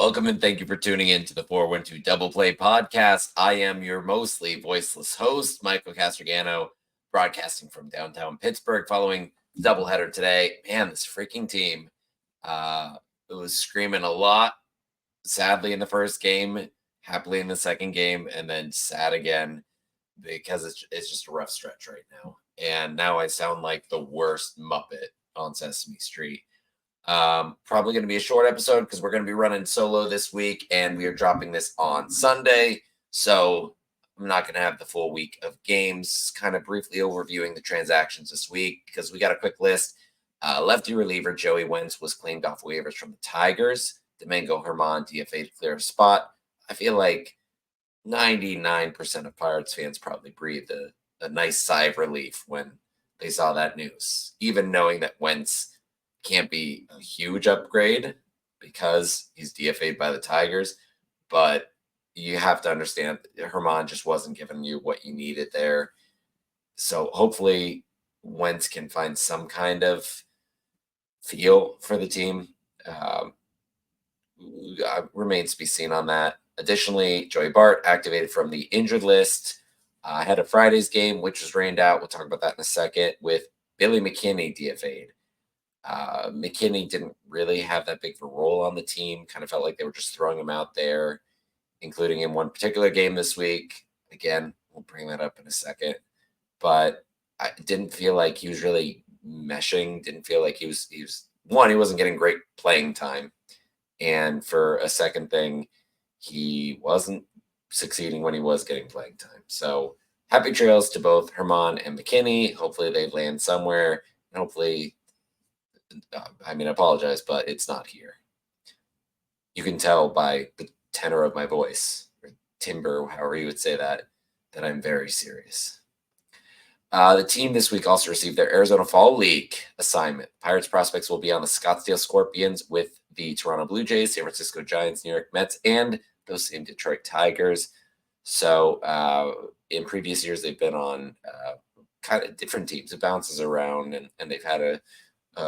Welcome and thank you for tuning in to the 412 Double Play Podcast. I am your mostly voiceless host, Michael Castrogano, broadcasting from downtown Pittsburgh following the doubleheader today. Man, this freaking team, it was screaming a lot, sadly in the first game, happily in the second game, and then sad again because it's just a rough stretch right now. And now I sound like the worst Muppet on Sesame Street. Probably going to be a short episode because we're going to be running solo this week and we are dropping this on Sunday. So I'm not going to have the full week of games, kind of briefly overviewing the transactions this week because we got a quick list. Lefty reliever Joey Wentz was claimed off waivers from the Tigers. Domingo Germán DFA to clear a spot. I feel like 99% of Pirates fans probably breathed a nice sigh of relief when they saw that news, even knowing that Wentz can't be a huge upgrade because he's DFA'd by the Tigers, but you have to understand Germán just wasn't giving you what you needed there. So hopefully Wentz can find some kind of feel for the team. Remains to be seen on that. Additionally, Joey Bart activated from the injured list ahead of Friday's game, which was rained out. We'll talk about that in a second, with Billy McKinney DFA'd. McKinney didn't really have that big of a role on the team. Kind of felt like they were just throwing him out there, including in one particular game this week. Again, we'll bring that up in a second. But I didn't feel like he was really meshing. Didn't feel like he was one, he wasn't getting great playing time. And for a second thing, he wasn't succeeding when he was getting playing time. So happy trails to both Germán and McKinney. Hopefully they land somewhere. And hopefully, I apologize, but it's not here. You can tell by the tenor of my voice, or timbre, however you would say that I'm very serious. The team this week also received their Arizona Fall League assignment. Pirates prospects will be on the Scottsdale Scorpions with the Toronto Blue Jays, San Francisco Giants, New York Mets, and those same Detroit Tigers. So in previous years, they've been on kind of different teams. It bounces around, and they've had a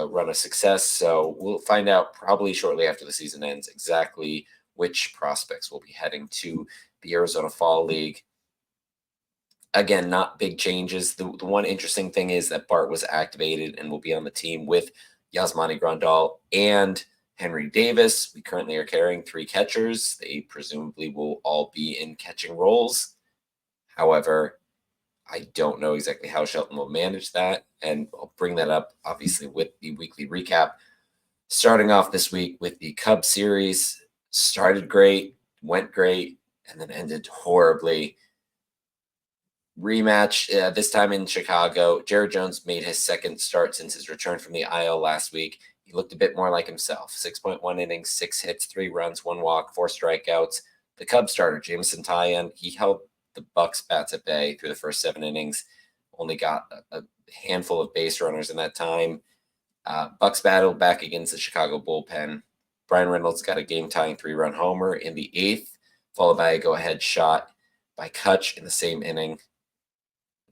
run of success. So we'll find out probably shortly after the season ends exactly which prospects will be heading to the Arizona Fall League. Again, not big changes. The one interesting thing is that Bart was activated and will be on the team with Yasmani Grandal and Henry Davis. We currently are carrying 3 catchers. They presumably will all be in catching roles. However, I don't know exactly how Shelton will manage that, and I'll bring that up, obviously, with the weekly recap. Starting off this week with the Cubs series, started great, went great, and then ended horribly. Rematch, this time in Chicago. Jared Jones made his second start since his return from the IL last week. He looked a bit more like himself. 6.1 innings, 6 hits, 3 runs, 1 walk, 4 strikeouts. The Cubs starter, Jameson Taillon, he held the Bucks bats at bay through the first 7 innings. Only got a handful of base runners in that time. Bucks battled back against the Chicago bullpen. Brian Reynolds got a game-tying 3-run homer in the 8th, followed by a go-ahead shot by Kutch in the same inning.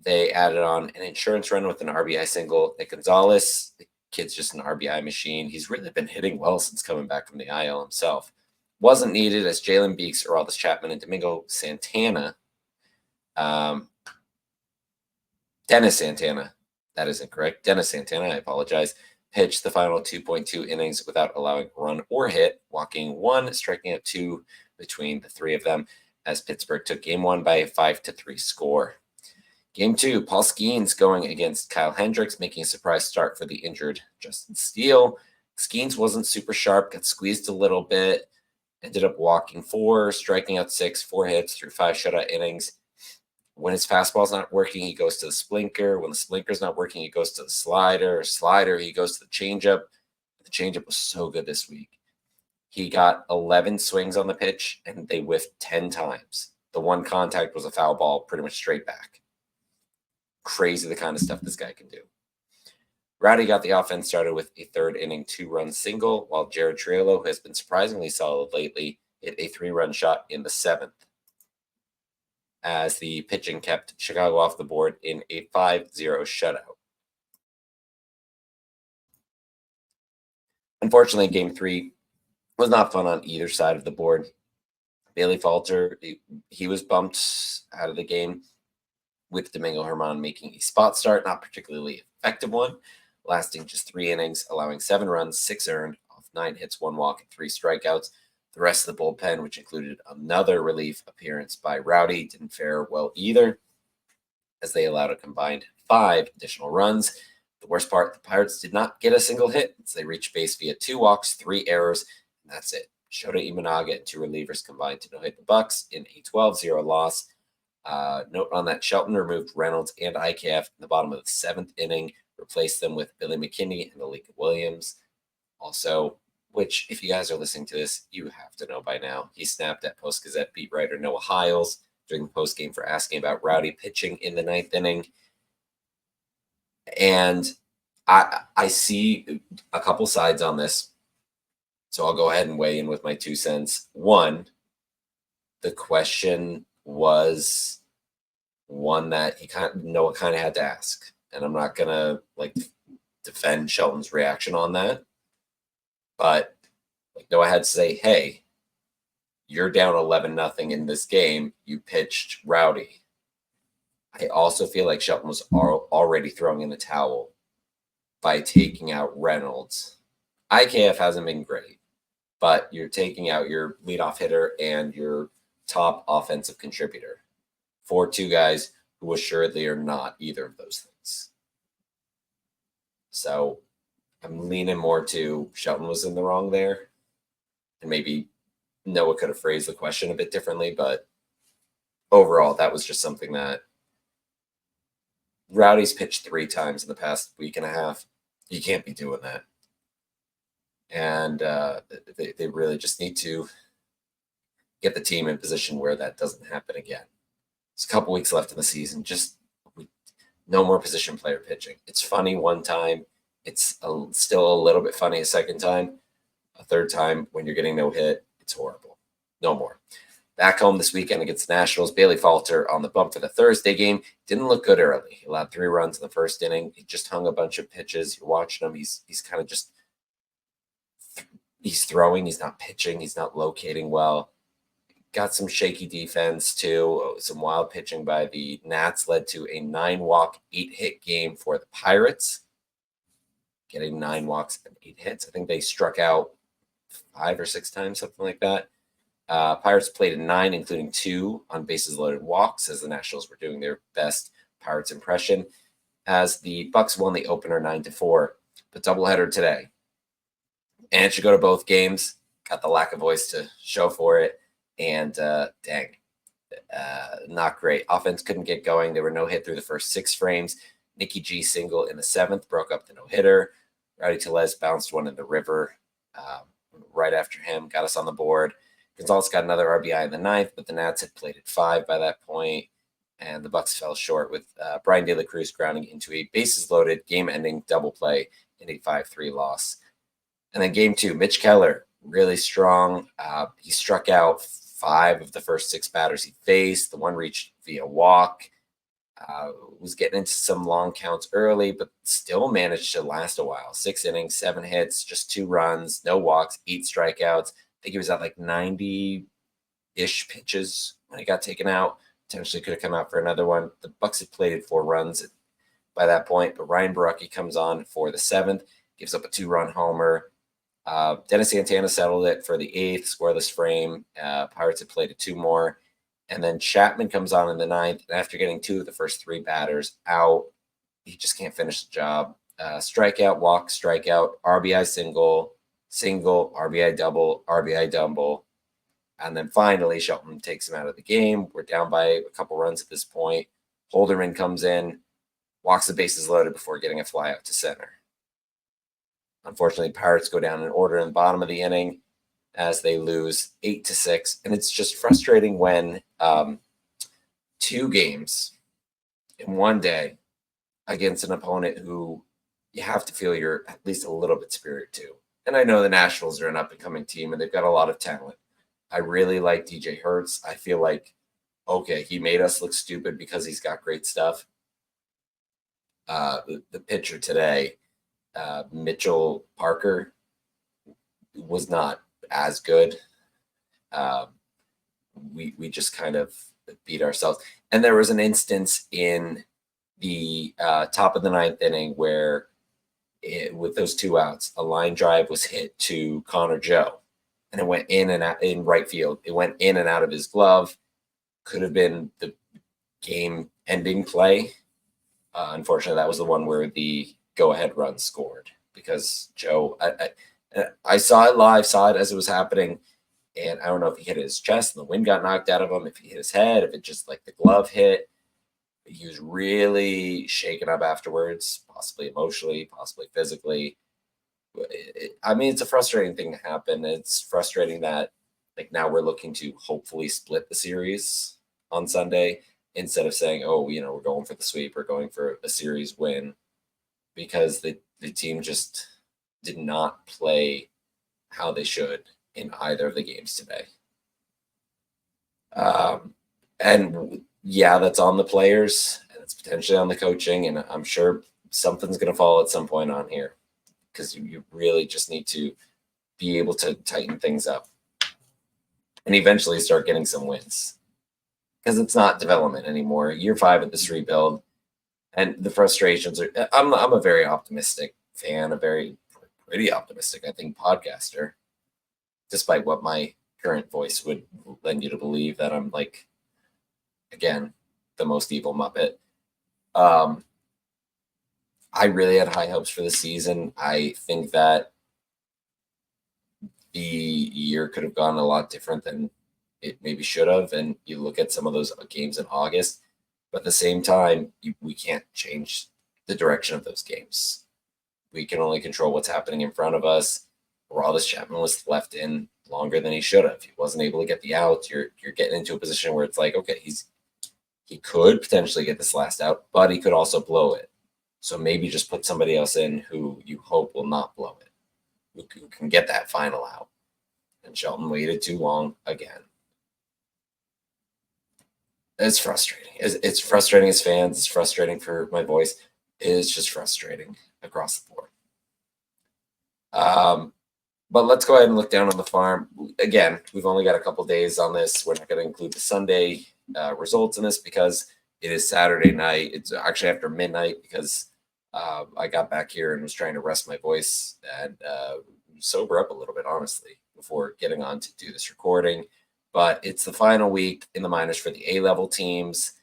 They added on an insurance run with an RBI single. Nick Gonzalez, the kid's just an RBI machine. He's really been hitting well since coming back from the IL himself. Wasn't needed as Jalen Beeks, Aroldis Chapman, and Domingo Santana. Dennis Santana, that isn't correct. Dennis Santana, I apologize, pitched the final 2.2 innings without allowing a run or hit, walking 1, striking out 2 between the 3 of them, as Pittsburgh took game 1 by a 5-3 score. Game 2, Paul Skeens going against Kyle Hendricks, making a surprise start for the injured Justin Steele. Skeens wasn't super sharp, got squeezed a little bit, ended up walking 4, striking out 6, 4 hits through 5 shutout innings. When his fastball's not working, he goes to the splinker. When the splinker's not working, he goes to the slider. Slider, he goes to the changeup. The changeup was so good this week. He got 11 swings on the pitch, and they whiffed 10 times. The one contact was a foul ball, pretty much straight back. Crazy the kind of stuff this guy can do. Rowdy got the offense started with a 3rd inning 2-run single, while Jared Triolo, who has been surprisingly solid lately, hit a 3-run shot in the 7th. As the pitching kept Chicago off the board in a 5-0 shutout. Unfortunately, Game 3 Was not fun on either side of the board. Bailey Falter, he was bumped out of the game with Domingo Herman making a spot start, not particularly effective one, lasting just 3 innings, allowing 7 runs, 6 earned off 9 hits, 1 walk, and 3 strikeouts. The rest of the bullpen, which included another relief appearance by Rowdy, didn't fare well either, as they allowed a combined 5 additional runs. The worst part, the Pirates did not get a single hit, as they reached base via 2 walks, 3 errors, and that's it. Shota Imanaga and 2 relievers combined to no-hit the Bucks in a 12-0 loss. Note on that, Shelton removed Reynolds and IKF in the bottom of the 7th inning, replaced them with Billy McKinney and Alika Williams. Also, which, if you guys are listening to this, you have to know by now, he snapped at Post-Gazette beat writer Noah Hiles during the postgame for asking about Rowdy pitching in the 9th inning. And I see a couple sides on this, so I'll go ahead and weigh in with my 2 cents. One, the question was one that Noah kind of had to ask, and I'm not gonna defend Shelton's reaction on that, but Noah had to say, "Hey, you're down 11-0 in this game. You pitched Rowdy." I also feel like Shelton was already throwing in the towel by taking out Reynolds. IKF hasn't been great, but you're taking out your leadoff hitter and your top offensive contributor for 2 guys who assuredly are not either of those things. So I'm leaning more to Shelton was in the wrong there, and maybe Noah could have phrased the question a bit differently, but overall, that was just something that Rowdy's pitched 3 times in the past week and a half. You can't be doing that. And they really just need to get the team in position where that doesn't happen again. There's a couple weeks left in the season. Just no more position player pitching. It's funny one time. It's still a little bit funny a second time. A third time, when you're getting no hit, it's horrible. No more. Back home this weekend against the Nationals, Bailey Falter on the bump for the Thursday game. Didn't look good early. He allowed 3 runs in the 1st inning. He just hung a bunch of pitches. You're watching him. He's kind of just he's throwing. He's not pitching. He's not locating well. Got some shaky defense too. Some wild pitching by the Nats led to a 9-walk, 8-hit game for the Pirates. Getting 9 walks and 8 hits. I think they struck out 5 or 6 times, something like that. Pirates played in 9, including 2 on bases loaded walks, as the Nationals were doing their best Pirates impression, as the Bucks won the opener 9-4. But doubleheader today. And it should go to both games. Got the lack of voice to show for it. And not great. Offense couldn't get going. There were no hit through the first 6 frames. Nicky G single in the 7th broke up the no-hitter. Rowdy Tellez bounced one in the river right after him, got us on the board. Gonzalez got another RBI in the 9th, but the Nats had played at 5 by that point, and the Bucks fell short with Brian De La Cruz grounding into a bases-loaded, game-ending double play in a 5-3 loss. And then Game 2, Mitch Keller, really strong. He struck out 5 of the first 6 batters he faced. The one reached via walk. Was getting into some long counts early, but still managed to last a while. 6 innings, 7 hits, just 2 runs, no walks, 8 strikeouts. I think he was at 90-ish pitches when he got taken out. Potentially could have come out for another one. The Bucks had plated 4 runs by that point, but Ryan Baracki comes on for the 7th, gives up a 2-run homer. Dennis Santana settled it for the 8th, scoreless frame. Pirates had played 2 more. And then Chapman comes on in the 9th, and after getting 2 of the first 3 batters out, he just can't finish the job. Strikeout, walk, strikeout, RBI single, RBI double. And then finally, Shelton takes him out of the game. We're down by a couple runs at this point. Holderman comes in, walks the bases loaded before getting a fly out to center. Unfortunately, Pirates go down in order in the bottom of the inning as they lose 8-6. And it's just frustrating when 2 games in one day against an opponent who you have to feel you're at least a little bit superior to. And I know the Nationals are an up-and-coming team, and they've got a lot of talent. I really like DJ Hertz. I feel like, okay, he made us look stupid because he's got great stuff. The pitcher today, Mitchell Parker, was not as good. Um, we just kind of beat ourselves. And there was an instance in the top of the ninth inning where with those two outs, a line drive was hit to Connor Joe, and it went in and out in right field. It went in and out of his glove. Could have been the game-ending play. Unfortunately, that was the one where the go-ahead run scored because Joe. I saw it live, saw it as it was happening, and I don't know if he hit his chest and the wind got knocked out of him, if he hit his head, if it just like the glove hit. He was really shaken up afterwards, possibly emotionally, possibly physically. I mean, it's a frustrating thing to happen. It's frustrating that like now we're looking to hopefully split the series on Sunday instead of saying, oh, you know, we're going for the sweep or going for a series win because the team just did not play how they should in either of the games today. And yeah, that's on the players and it's potentially on the coaching. And I'm sure something's going to fall at some point on here because you really just need to be able to tighten things up and eventually start getting some wins because it's not development anymore. Year 5 of this rebuild and the frustrations are, I'm a very optimistic fan, a very pretty optimistic, I think, podcaster, despite what my current voice would lend you to believe that I'm like, again, the most evil Muppet. I really had high hopes for the season. I think that the year could have gone a lot different than it maybe should have. And you look at some of those games in August, but at the same time, we can't change the direction of those games. We can only control what's happening in front of us. Aroldis Chapman was left in longer than he should have. He wasn't able to get the out. You're getting into a position where it's like, okay, he could potentially get this last out, but he could also blow it. So maybe just put somebody else in who you hope will not blow it, who can get that final out. And Shelton waited too long again. It's frustrating. It's frustrating as fans. It's frustrating for my voice. It's just frustrating across the board. But let's go ahead and look down on the farm. Again, we've only got a couple days on this. We're not going to include the Sunday results in this because it is Saturday night. It's actually after midnight because I got back here and was trying to rest my voice and sober up a little bit, honestly, before getting on to do this recording. But it's the final week in the minors for the A-level teams.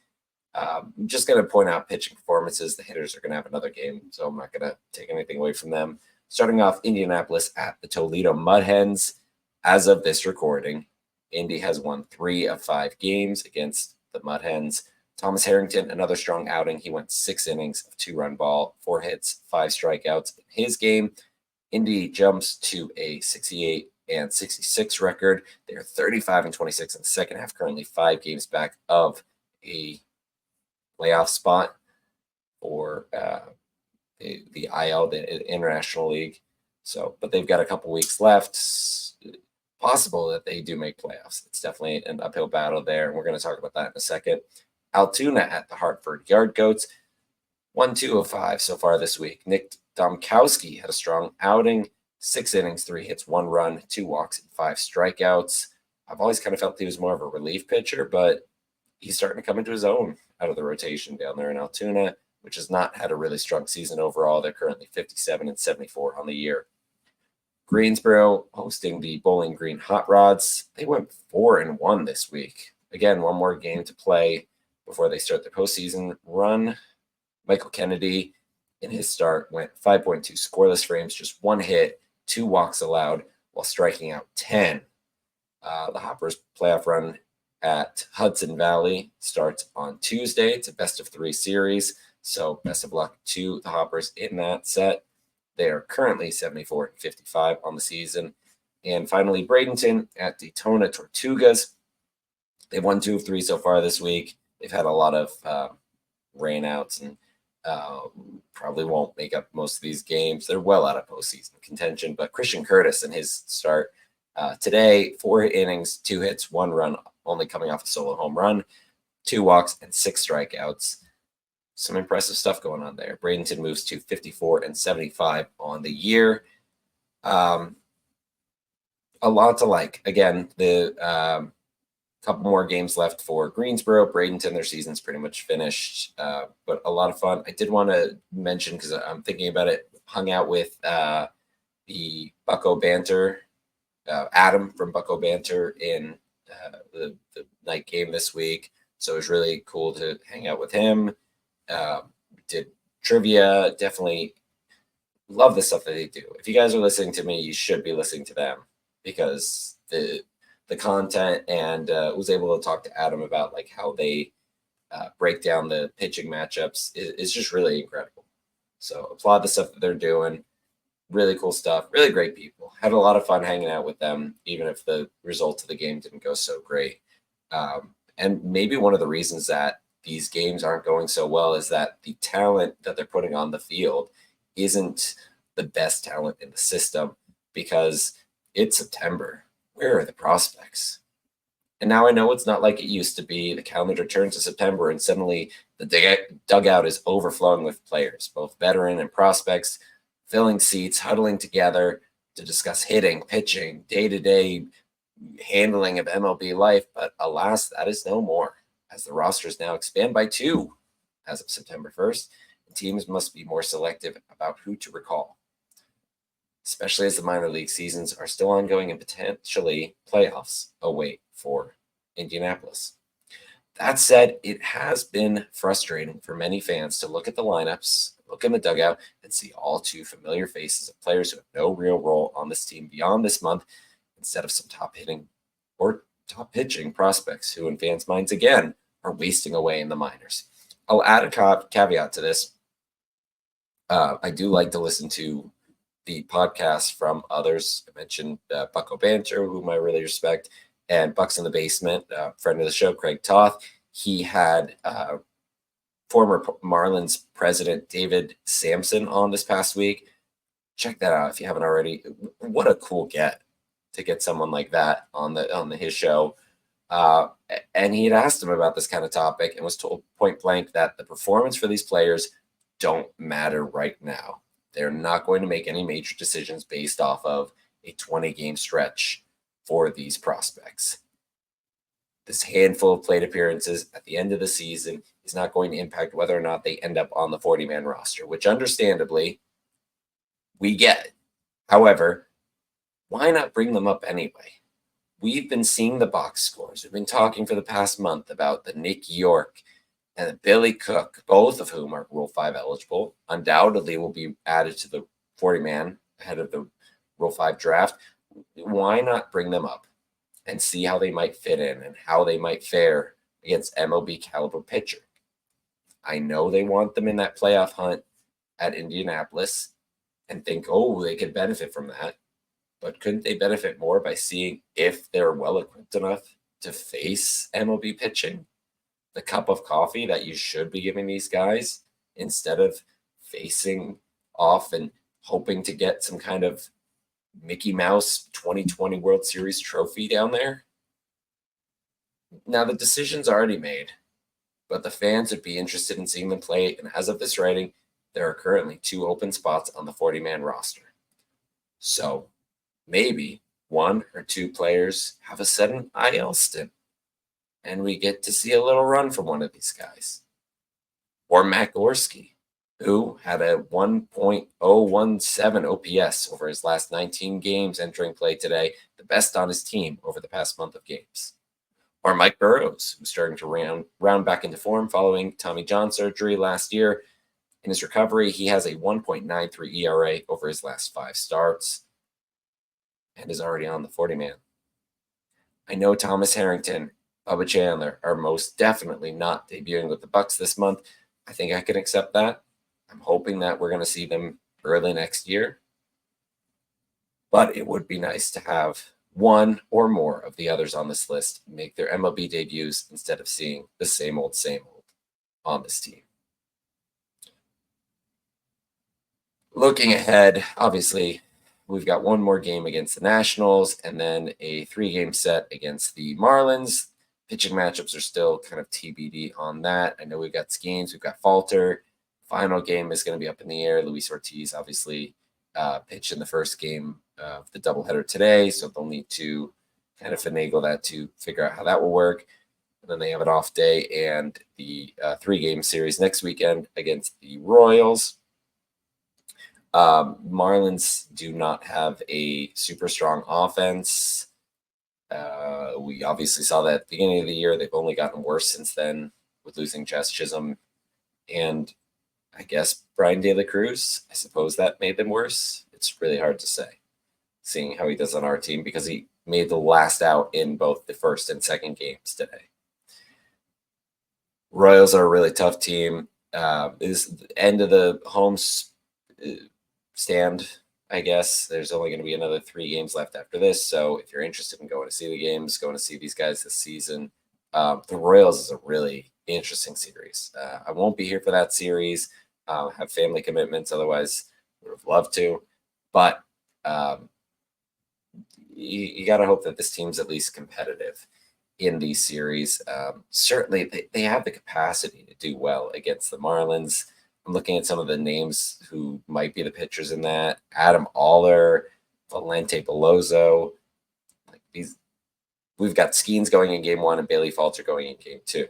I'm just going to point out pitching performances. The hitters are going to have another game, so I'm not going to take anything away from them. Starting off, Indianapolis at the Toledo Mud Hens. As of this recording, Indy has won 3 of 5 games against the Mud Hens. Thomas Harrington, another strong outing. He went 6 innings of 2-run ball, 4 hits, 5 strikeouts in his game. Indy jumps to a 68-66 record. They are 35-26 in the second half, currently 5 games back of a playoff spot for the IL, the International League. So, but they've got a couple weeks left. Possible that they do make playoffs. It's definitely an uphill battle there, and we're going to talk about that in a second. Altoona at the Hartford Yard Goats, 1-2 of 5 so far this week. Nick Domkowski had a strong outing, 6 innings, 3 hits, 1 run, 2 walks, and 5 strikeouts. I've always kind of felt he was more of a relief pitcher, but he's starting to come into his own out of the rotation down there in Altoona, which has not had a really strong season overall. They're currently 57-74 on the year. Greensboro hosting the Bowling Green Hot Rods. They went 4-1 this week. Again, one more game to play before they start their postseason run. Michael Kennedy in his start went 5.2 scoreless frames, just 1 hit, 2 walks allowed while striking out 10. The Hoppers playoff run at Hudson Valley starts on Tuesday. It's a best-of-3 series, so best of luck to the Hoppers in that set. They are currently 74-55 on the season. And finally, Bradenton at Daytona Tortugas. They've won 2 of 3 so far this week. They've had a lot of rainouts and probably won't make up most of these games. They're well out of postseason contention. But Christian Curtis in his start today, 4 innings, 2 hits, 1 run, only coming off a solo home run, 2 walks, and 6 strikeouts. Some impressive stuff going on there. Bradenton moves to 54-75 on the year. a lot to like. Again, the couple more games left for Greensboro. Bradenton, their season's pretty much finished, but a lot of fun. I did want to mention, because I'm thinking about it, hung out with the Bucko Banter, Adam from Bucko Banter in the night game this week. So it was really cool to hang out with him. Did trivia. Definitely love the stuff that they do. If you guys are listening to me, you should be listening to them, because the content, and was able to talk to Adam about like how they break down the pitching matchups is just really incredible. So applaud the stuff that they're doing. Really cool stuff. Really great people. Had a lot of fun hanging out with them, even if the results of the game didn't go so great. And maybe one of the reasons that these games aren't going so well is that the talent that they're putting on the field isn't the best talent in the system, because it's September. Where are the prospects? And now I know it's not like it used to be. The calendar turns to September and suddenly the dugout is overflowing with players, both veteran and prospects, filling seats, huddling together to discuss hitting, pitching, day-to-day handling of MLB life. But alas, that is no more, as the rosters now expand by 2 as of September 1st. And teams must be more selective about who to recall, especially as the minor league seasons are still ongoing and potentially playoffs await for Indianapolis. That said, it has been frustrating for many fans to look at the lineups, look in the dugout, and see all too familiar faces of players who have no real role on this team beyond this month, instead of some top hitting or top pitching prospects who, in fans' minds again, are wasting away in the minors. I'll add a caveat to this. I do like to listen to the podcast from others. I mentioned Bucko Banter, whom I really respect, and Bucks in the Basement, friend of the show, Craig Toth. He had former Marlins president David Sampson on this past week. Check that out if you haven't already. What a cool to get someone like that on his show. And he had asked him about this kind of topic and was told point blank that the performance for these players don't matter right now. They're not going to make any major decisions based off of a 20-game stretch for these prospects. This handful of plate appearances at the end of the season is not going to impact whether or not they end up on the 40-man roster, which understandably we get. However, why not bring them up anyway? We've been seeing the box scores. We've been talking for the past month about the Nick York and the Billy Cook, both of whom are Rule 5 eligible, undoubtedly will be added to the 40-man ahead of the Rule 5 draft. Why not bring them up and see how they might fit in and how they might fare against MLB caliber pitcher? I know they want them in that playoff hunt at Indianapolis and think, oh, they could benefit from that. But couldn't they benefit more by seeing if they're well equipped enough to face MLB pitching? The cup of coffee that you should be giving these guys, instead of facing off and hoping to get some kind of Mickey Mouse 2020 World Series trophy down there. Now, the decision's already made, but the fans would be interested in seeing them play. And as of this writing, there are currently 2 open spots on the 40-man roster. So maybe 1 or 2 players have a sudden IL stint, and we get to see a little run from one of these guys. Or Matt Gorski, who had a 1.017 OPS over his last 19 games entering play today, the best on his team over the past month of games. Or Mike Burrows, who's starting to round back into form following Tommy John surgery last year. In his recovery, he has a 1.93 ERA over his last 5 starts and is already on the 40-man. I know Thomas Harrington, Bubba Chandler are most definitely not debuting with the Bucks this month. I think I can accept that. I'm hoping that we're going to see them early next year. But it would be nice to have 1 or more of the others on this list make their MLB debuts instead of seeing the same old on this team. Looking ahead, obviously, we've got 1 more game against the Nationals and then a 3-game set against the Marlins. Pitching matchups are still kind of TBD on that. I know we've got Skeens, we've got Falter. Final game is going to be up in the air. Luis Ortiz, obviously, pitch in the first game of the doubleheader today, so they'll need to kind of finagle that to figure out how that will work. And then they have an off day and the 3-game series next weekend against the Royals. Marlins do not have a super strong offense. We obviously saw that at the beginning of the year. They've only gotten worse since then with losing Jess Chisholm and I guess Brian De La Cruz. I suppose that made them worse. It's really hard to say, seeing how he does on our team, because he made the last out in both the first and second games today. Royals are a really tough team. Is the end of the home stand, I guess. There's only going to be another 3 games left after this. So if you're interested in going to see the games, going to see these guys this season, the Royals is a really interesting series. I won't be here for that series. Have family commitments. Otherwise, would have loved to. But you got to hope that this team's at least competitive in these series. Certainly, they have the capacity to do well against the Marlins. I'm looking at some of the names who might be the pitchers in that. Adam Aller, Valente Belozo. We've got Skeens going in game 1 and Bailey Falter going in game 2.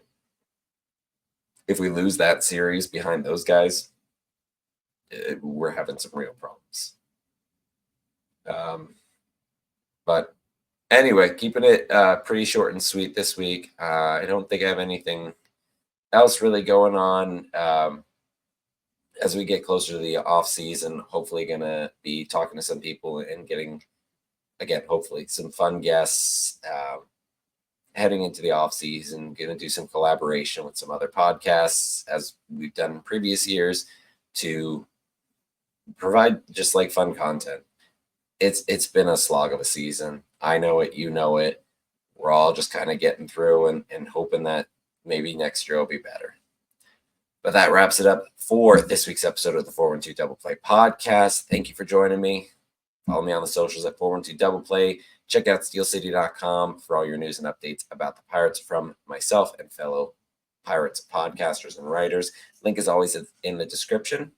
If we lose that series behind those guys, we're having some real problems. But anyway, keeping it pretty short and sweet this week. I don't think I have anything else really going on. As we get closer to the off season, hopefully going to be talking to some people and getting, again, hopefully some fun guests heading into the off season. Going to do some collaboration with some other podcasts, as we've done in previous years, to provide just like fun content. It's been a slog of a season. I know it, you know it. We're all just kind of getting through and hoping that maybe next year will be better. But that wraps it up for this week's episode of the 412 Double Play podcast. Thank you for joining me. Follow me on the socials at 412 Double Play. Check out steelcity.com for all your news and updates about the Pirates from myself and fellow Pirates podcasters and writers. Link is always in the description.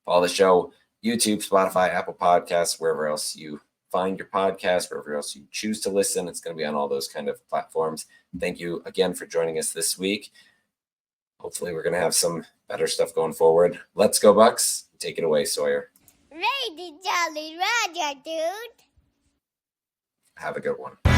Follow the show, YouTube, Spotify, Apple Podcasts, wherever else you find your podcast, wherever else you choose to listen. It's going to be on all those kind of platforms. Thank you again for joining us this week. Hopefully we're going to have some better stuff going forward. Let's go, Bucks. Take it away, Sawyer. Ready, Jolly Roger, dude. Have a good one.